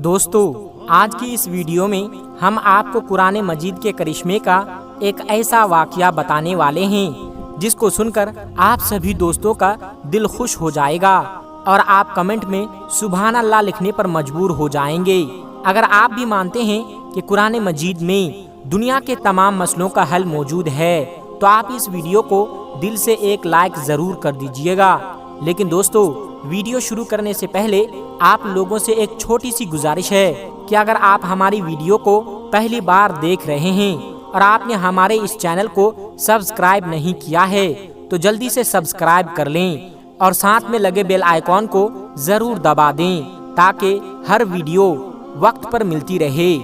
دوستو، آج کی اس ویڈیو میں ہم آپ کو قرآن مجید کے کرشمے کا ایک ایسا واقعہ بتانے والے ہیں جس کو سن کر آپ سبھی دوستوں کا دل خوش ہو جائے گا اور آپ کمنٹ میں سبحان اللہ لکھنے پر مجبور ہو جائیں گے۔ اگر آپ بھی مانتے ہیں کہ قرآن مجید میں دنیا کے تمام مسئلوں کا حل موجود ہے تو آپ اس ویڈیو کو دل سے ایک لائک ضرور کر دیجئے گا۔ لیکن دوستو، ویڈیو شروع کرنے سے پہلے آپ لوگوں سے ایک چھوٹی سی گزارش ہے کہ اگر آپ ہماری ویڈیو کو پہلی بار دیکھ رہے ہیں اور آپ نے ہمارے اس چینل کو سبسکرائب نہیں کیا ہے تو جلدی سے سبسکرائب کر لیں اور ساتھ میں لگے بیل آئیکن کو ضرور دبا دیں تاکہ ہر ویڈیو وقت پر ملتی رہے۔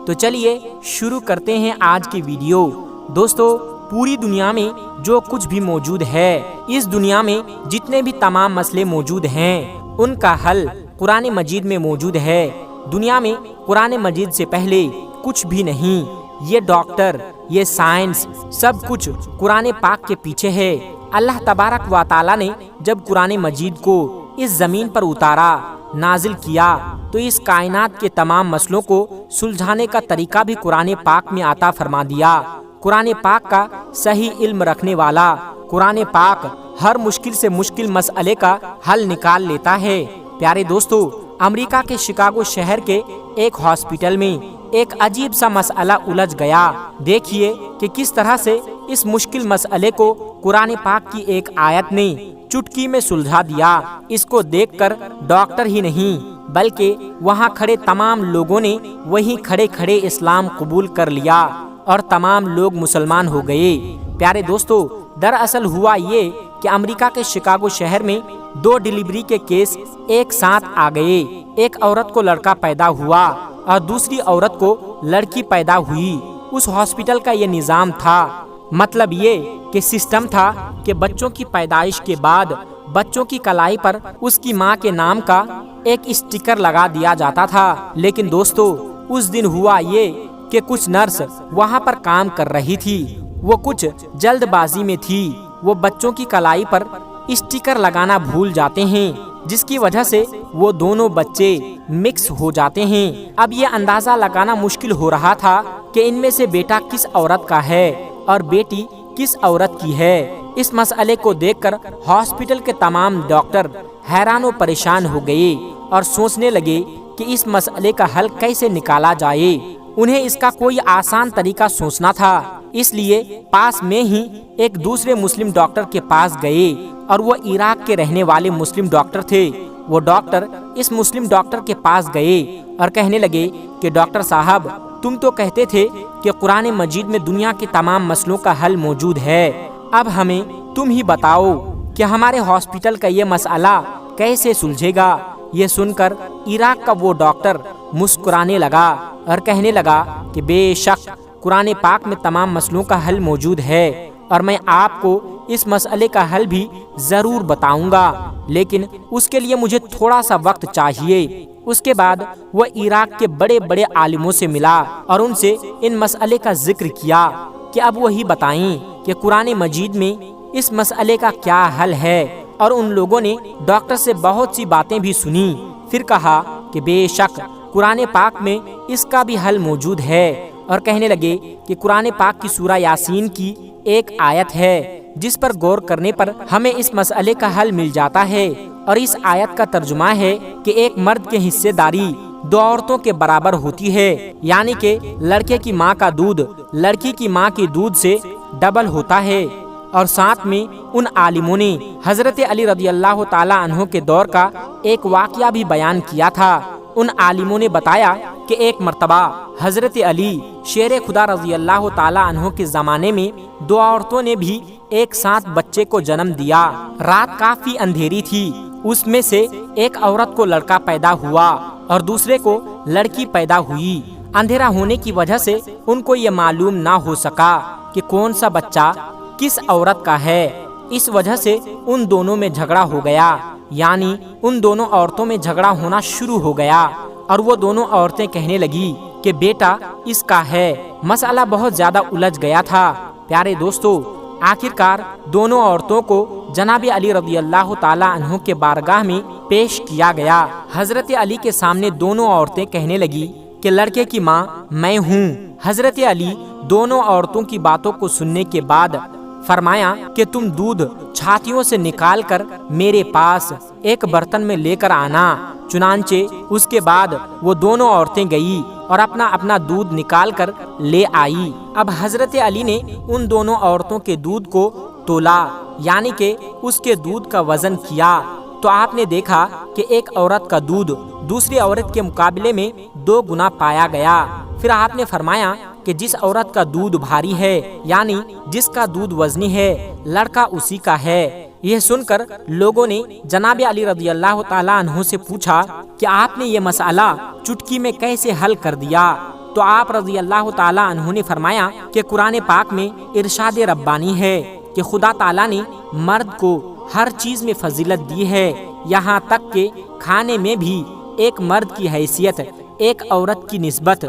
تو چلیے شروع کرتے ہیں آج کی ویڈیو۔ دوستو، پوری دنیا میں جو کچھ بھی موجود ہے، اس دنیا میں جتنے بھی تمام مسئلے موجود ہیں ان کا حل قرآن مجید میں موجود ہے۔ دنیا میں قرآن مجید سے پہلے کچھ بھی نہیں۔ یہ ڈاکٹر، یہ سائنس، سب کچھ قرآن پاک کے پیچھے ہے۔ اللہ تبارک و تعالی نے جب قرآن مجید کو اس زمین پر اتارا، نازل کیا تو اس کائنات کے تمام مسئلوں کو سلجھانے کا طریقہ بھی قرآن پاک میں عطا فرما دیا۔ قرآن پاک کا صحیح علم رکھنے والا قرآن پاک ہر مشکل سے مشکل مسئلے کا حل نکال لیتا ہے۔ پیارے دوستو، امریکہ کے شکاگو شہر کے ایک ہاسپٹل میں ایک عجیب سا مسئلہ الجھ گیا۔ دیکھیے کہ کس طرح سے اس مشکل مسئلے کو قرآن پاک کی ایک آیت نے چٹکی میں سلجھا دیا۔ اس کو دیکھ کر ڈاکٹر ہی نہیں بلکہ وہاں کھڑے تمام لوگوں نے وہیں کھڑے کھڑے اسلام قبول کر لیا اور تمام لوگ مسلمان ہو گئے۔ پیارے دوستو، دراصل ہوا یہ کہ امریکہ کے شکاگو شہر میں 2 ڈیلیوری کے کیس ایک ساتھ آ گئے۔ ایک عورت کو لڑکا پیدا ہوا اور دوسری عورت کو لڑکی پیدا ہوئی۔ اس ہاسپٹل کا یہ نظام تھا، مطلب یہ کہ سسٹم تھا کہ بچوں کی پیدائش کے بعد بچوں کی کلائی پر اس کی ماں کے نام کا ایک اسٹیکر لگا دیا جاتا تھا۔ لیکن دوستو، اس دن ہوا یہ کہ کچھ نرس وہاں پر کام کر رہی تھی، وہ کچھ جلد بازی میں تھی، وہ بچوں کی کلائی پر اسٹیکر لگانا بھول جاتے ہیں جس کی وجہ سے وہ دونوں بچے مکس ہو جاتے ہیں۔ اب یہ اندازہ لگانا مشکل ہو رہا تھا کہ ان میں سے بیٹا کس عورت کا ہے اور بیٹی کس عورت کی ہے۔ اس مسئلے کو دیکھ کر ہاسپٹل کے تمام ڈاکٹر حیران و پریشان ہو گئے اور سوچنے لگے کہ اس مسئلے کا حل کیسے نکالا جائے۔ انہیں اس کا کوئی آسان طریقہ سوچنا تھا، اس لیے پاس میں ہی ایک دوسرے مسلم ڈاکٹر کے پاس گئے اور وہ عراق کے رہنے والے مسلم ڈاکٹر تھے۔ وہ ڈاکٹر اس مسلم ڈاکٹر کے پاس گئے اور کہنے لگے کہ ڈاکٹر صاحب، تم تو کہتے تھے کہ قرآن مجید میں دنیا کے تمام مسئلوں کا حل موجود ہے، اب ہمیں تم ہی بتاؤ کہ ہمارے ہاسپٹل کا یہ مسئلہ کیسے سلجھے گا۔ یہ سن کر عراق کا وہ ڈاکٹر مسکرانے لگا اور کہنے لگا کہ بے شک قرآن پاک میں تمام مسئلوں کا حل موجود ہے اور میں آپ کو اس مسئلے کا حل بھی ضرور بتاؤں گا، لیکن اس کے لیے مجھے تھوڑا سا وقت چاہیے۔ اس کے بعد وہ عراق کے بڑے بڑے عالموں سے ملا اور ان سے ان مسئلے کا ذکر کیا کہ اب وہی بتائیں کہ قرآن مجید میں اس مسئلے کا کیا حل ہے، اور ان لوگوں نے ڈاکٹر سے بہت سی باتیں بھی سنی۔ پھر کہا کہ بے شک قرآن پاک میں اس کا بھی حل موجود ہے، اور کہنے لگے کہ قرآن پاک کی سورہ یاسین کی ایک آیت ہے جس پر غور کرنے پر ہمیں اس مسئلے کا حل مل جاتا ہے، اور اس آیت کا ترجمہ ہے کہ ایک مرد کے حصے داری 2 عورتوں کے برابر ہوتی ہے، یعنی کہ لڑکے کی ماں کا دودھ لڑکی کی ماں کے دودھ سے ڈبل ہوتا ہے۔ اور ساتھ میں ان عالموں نے حضرت علی رضی اللہ تعالی عنہ کے دور کا ایک واقعہ بھی بیان کیا تھا۔ ان عالموں نے بتایا کہ ایک مرتبہ حضرت علی شیر خدا رضی اللہ تعالی عنہ کے زمانے میں 2 عورتوں نے بھی ایک ساتھ بچے کو جنم دیا۔ رات کافی اندھیری تھی، اس میں سے ایک عورت کو لڑکا پیدا ہوا اور دوسرے کو لڑکی پیدا ہوئی۔ اندھیرا ہونے کی وجہ سے ان کو یہ معلوم نہ ہو سکا کہ کون سا بچہ کس عورت کا ہے۔ اس وجہ سے ان دونوں میں جھگڑا ہو گیا، یعنی ان دونوں عورتوں میں جھگڑا ہونا شروع ہو گیا اور وہ دونوں عورتیں کہنے لگی کہ بیٹا اس کا ہے۔ مسئلہ بہت زیادہ الجھ گیا تھا۔ پیارے دوستو، آخر کار دونوں عورتوں کو جناب علی رضی اللہ تعالیٰ عنہ کے بارگاہ میں پیش کیا گیا۔ حضرت علی کے سامنے دونوں عورتیں کہنے لگی کہ لڑکے کی ماں میں ہوں۔ حضرت علی دونوں عورتوں کی باتوں کو سننے کے بعد فرمایا کہ تم دودھ چھاتیوں سے نکال کر میرے پاس ایک برتن میں لے کر آنا۔ چنانچہ اس کے بعد وہ دونوں عورتیں گئی اور اپنا اپنا دودھ نکال کر لے آئی۔ اب حضرت علی نے ان دونوں عورتوں کے دودھ کو تولا، یعنی کہ اس کے دودھ کا وزن کیا، تو آپ نے دیکھا کہ ایک عورت کا دودھ دوسری عورت کے مقابلے میں 2 گنا پایا گیا۔ پھر آپ نے فرمایا کہ جس عورت کا دودھ بھاری ہے، یعنی جس کا دودھ وزنی ہے، لڑکا اسی کا ہے۔ یہ سن کر لوگوں نے جناب علی رضی اللہ تعالیٰ عنہ سے پوچھا کہ آپ نے یہ مسئلہ چٹکی میں کیسے حل کر دیا؟ تو آپ رضی اللہ تعالیٰ عنہ نے فرمایا کہ قرآن پاک میں ارشاد ربانی ہے کہ خدا تعالیٰ نے مرد کو ہر چیز میں فضیلت دی ہے، یہاں تک کہ کھانے میں بھی ایک مرد کی حیثیت ایک عورت کی نسبت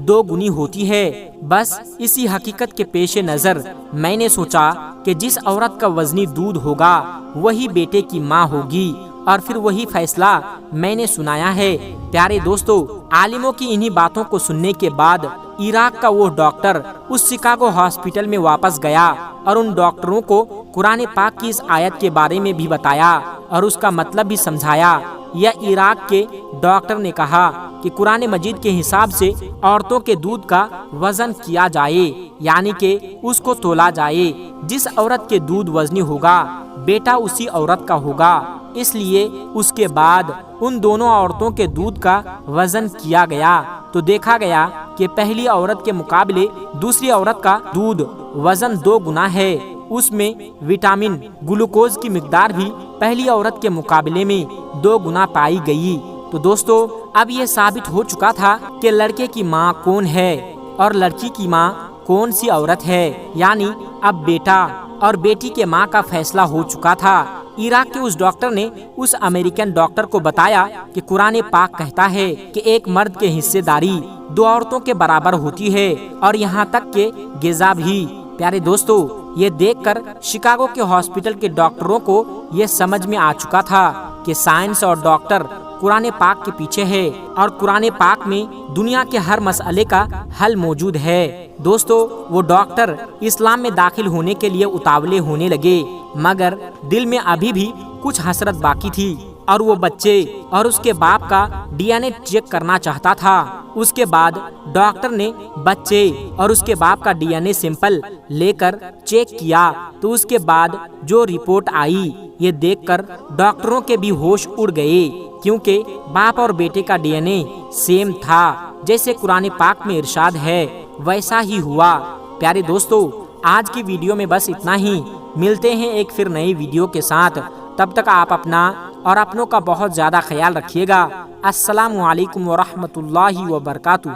2 گنی ہوتی ہے۔ بس اسی حقیقت کے پیش نظر میں نے سوچا کہ جس عورت کا وزنی دودھ ہوگا وہی بیٹے کی ماں ہوگی، اور پھر وہی فیصلہ میں نے سنایا ہے۔ پیارے دوستو، عالموں کی انہی باتوں کو سننے کے بعد عراق کا وہ ڈاکٹر اس شکاگو ہاسپٹل میں واپس گیا اور ان ڈاکٹروں کو قرآن پاک کی اس آیت کے بارے میں بھی بتایا اور اس کا مطلب بھی سمجھایا۔ یہ عراق کے ڈاکٹر نے کہا کہ قرآن مجید کے حساب سے عورتوں کے دودھ کا وزن کیا جائے، یعنی کہ اس کو تولا جائے۔ جس عورت کے دودھ وزنی ہوگا بیٹا اسی عورت کا ہوگا۔ اس لیے اس کے بعد ان دونوں عورتوں کے دودھ کا وزن کیا گیا تو دیکھا گیا کہ پہلی عورت کے مقابلے دوسری عورت کا دودھ وزن 2 گنا ہے۔ اس میں وٹامن گلوکوز کی مقدار بھی پہلی عورت کے مقابلے میں 2 گنا پائی گئی۔ تو دوستو، اب یہ ثابت ہو چکا تھا کہ لڑکے کی ماں کون ہے اور لڑکی کی ماں کون سی عورت ہے، یعنی اب بیٹا اور بیٹی کے ماں کا فیصلہ ہو چکا تھا۔ عراق کے اس ڈاکٹر نے اس امریکن ڈاکٹر کو بتایا کہ قرآن پاک کہتا ہے کہ ایک مرد کے حصے داری 2 عورتوں کے برابر ہوتی ہے، اور یہاں تک کہ غذا بھی۔ پیارے دوستو، یہ دیکھ کر شکاگو کے ہاسپٹل کے ڈاکٹروں کو یہ سمجھ میں آ چکا تھا کہ سائنس اور ڈاکٹر قرآن پاک کے پیچھے ہے، اور قرآن پاک میں دنیا کے ہر مسئلے کا حل موجود ہے۔ دوستو، وہ ڈاکٹر اسلام میں داخل ہونے کے لیے اتاولے ہونے لگے، مگر دل میں ابھی بھی کچھ حسرت باقی تھی، اور وہ بچے اور اس کے باپ کا DNA چیک کرنا چاہتا تھا۔ اس کے بعد ڈاکٹر نے بچے اور اس کے باپ کا DNA سیمپل لے کر چیک کیا، تو اس کے بعد جو رپورٹ آئی یہ دیکھ کر ڈاکٹروں کے بھی ہوش اڑ گئے، کیونکہ باپ اور بیٹے کا DNA سیم تھا۔ جیسے قرآن پاک میں ارشاد ہے ویسا ہی ہوا۔ پیارے دوستو، آج کی ویڈیو میں بس اتنا ہی۔ ملتے ہیں ایک پھر نئی ویڈیو کے ساتھ، تب تک آپ اپنا اور اپنوں کا بہت زیادہ خیال رکھیے گا۔ السلام علیکم ورحمۃ اللہ وبرکاتہ۔